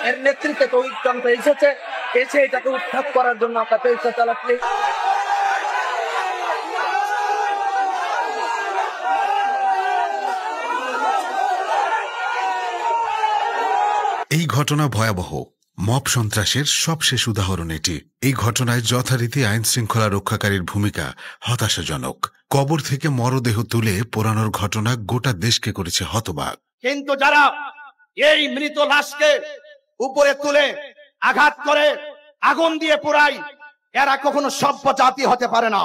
এর নেতৃত্বে তৌহিদযন্ত্র এসেছে, এসে এটাকে উৎখাত করার জন্য আমরা চেষ্টা চালাচ্ছি। এই ঘটনা ভয়াবহ। মব সন্ত্রাসের সবশেষ উদাহরণ এটি। এই ঘটনায় যথারীতি আইন শৃঙ্খলা রক্ষাকারীর ভূমিকা হতাশাজনক। কবর থেকে মরদেহ তুলে পোড়ানোর ঘটনা গোটা দেশকে করেছে হতবাক। কিন্তু যারা এই মৃত লাশকে উপরে তুলে আঘাত করে আগুন দিয়ে পোড়ায়, এরা কখনো সভ্য জাতি হতে পারে না।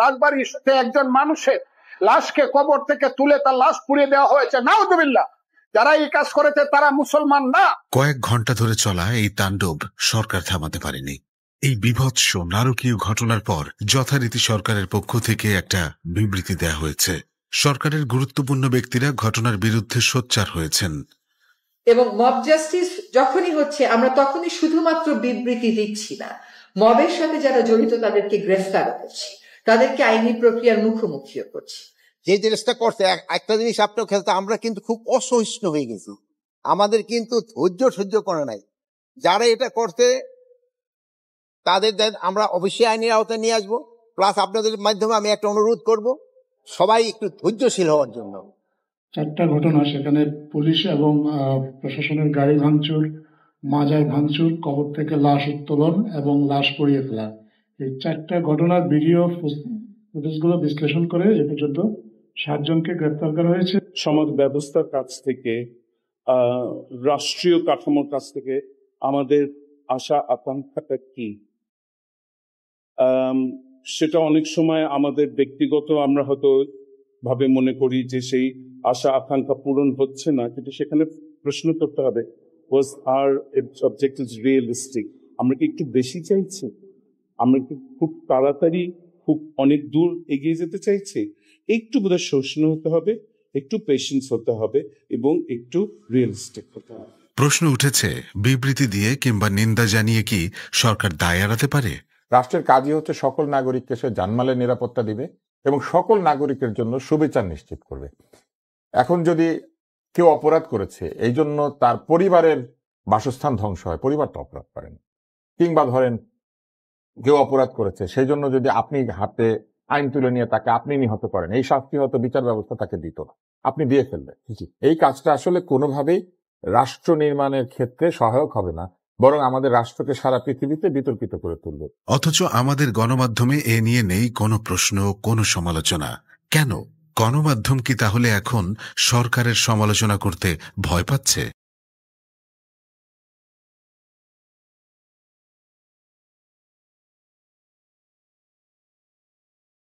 রাজবাড়ীর একজন মানুষের লাশকে কবর থেকে তুলে তার লাশ পুড়িয়ে দেওয়া হয়েছে। নাউজুবিল্লাহ। যারা এই কাজ করেছে তারা মুসলমান না। কয়েক ঘন্টা ধরে চলা এই তাণ্ডব সরকার থামাতে পারেনি। এই বীভৎস নারকীয় ঘটনার পর যথারীতি সরকারের পক্ষ থেকে একটা বিবৃতি দেয়া হয়েছে। সরকারের গুরুত্বপূর্ণ ব্যক্তিরা ঘটনার বিরুদ্ধে সোচ্চার হয়েছেন। এবং মব জাস্টিস যখনই হচ্ছে, আমরা তখনই শুধুমাত্র বিবৃতি দিচ্ছি না, মবের সাথে যারা জড়িত তাদেরকে গ্রেফতার করছি, তাদেরকে আইনি প্রক্রিয়ার মুখোমুখিও করছি। যে জিনিসটা করছে, একটা জিনিস আপনার ক্ষেত্রে আমরা কিন্তু খুব অসহিষ্ণু হয়ে গেছি। আমাদের কিন্তু ধৈর্য সহ্য করে নাই। যারা এটা করতে তাদের আমরা অবশ্যই আইনের আওতায় নিয়ে আসবো। প্লাস আপনাদের মাধ্যমে আমি একটা অনুরোধ করব, সবাই একটু ধৈর্যশীল হওয়ার জন্য। চারটা ঘটনা, সেখানে পুলিশ এবং প্রশাসনের গাড়ি ভাঙচুর, মাজার ভাঙচুর, কবর থেকে লাশ উত্তোলন এবং লাশ পড়িয়ে ফেলা। এই চারটা ঘটনার ভিডিও ফুটেজগুলো বিশ্লেষণ করে এ পর্যন্ত 7 জনকে গ্রেপ্তার করা হয়েছে। সমাজ ব্যবস্থার কাছ থেকে, রাষ্ট্রীয় কাঠামোর কাছ থেকে আমাদের আশা আকাঙ্ক্ষাটা কি, সেটা অনেক সময় আমাদের ব্যক্তিগত আমরা হয়তো ভাবে মনে করি যে সেই আশা আকাঙ্ক্ষা পূরণ হচ্ছে না, কিন্তু সেখানে প্রশ্ন করতে হবে, ওয়াজ আর অবজেক্টিভস রিয়েলিস্টিক? আমরা কি একটু বেশি চাইছি? আমরা কি খুব তাড়াতাড়ি খুব অনেক দূর এগিয়ে যেতে চাইছি? একটু বোধহয় সহিষ্ণু হতে হবে, একটু পেশেন্স হতে হবে এবং একটু রিয়েলিস্টিক হতে হবে। প্রশ্ন উঠেছে, বিবৃতি দিয়ে কিংবা নিন্দা জানিয়ে কি সরকার দায় এড়াতে পারে? রাষ্ট্রের কাজই হচ্ছে সকল নাগরিককে সে জানমালের নিরাপত্তা দিবে এবং সকল নাগরিকের জন্য সুবিচার নিশ্চিত করবে। এখন যদি কেউ অপরাধ করেছে এই জন্য তার পরিবারের বাসস্থান ধ্বংস হয়, পরিবার তো অপরাধ করেন। কিংবা ধরেন কেউ অপরাধ করেছে সেই জন্য যদি আপনি হাতে আইন তুলে নিয়ে তাকে আপনি নিহত করেন, এই শাস্তি হয়তো বিচার ব্যবস্থা তাকে দিত না, আপনি দিয়ে ফেলবেন। এই কাজটা আসলে কোনোভাবেই রাষ্ট্র নির্মাণের ক্ষেত্রে সহায়ক হবে না, বরং আমাদের রাষ্ট্রকে সারা পৃথিবীতে বিতর্কিত করে তুলবে। অথচ আমাদের গণমাধ্যমে এ নিয়ে নেই কোনো প্রশ্ন, কোনো সমালোচনা। কেন? গণমাধ্যম কি তাহলে এখন সরকারের সমালোচনা করতে ভয় পাচ্ছে?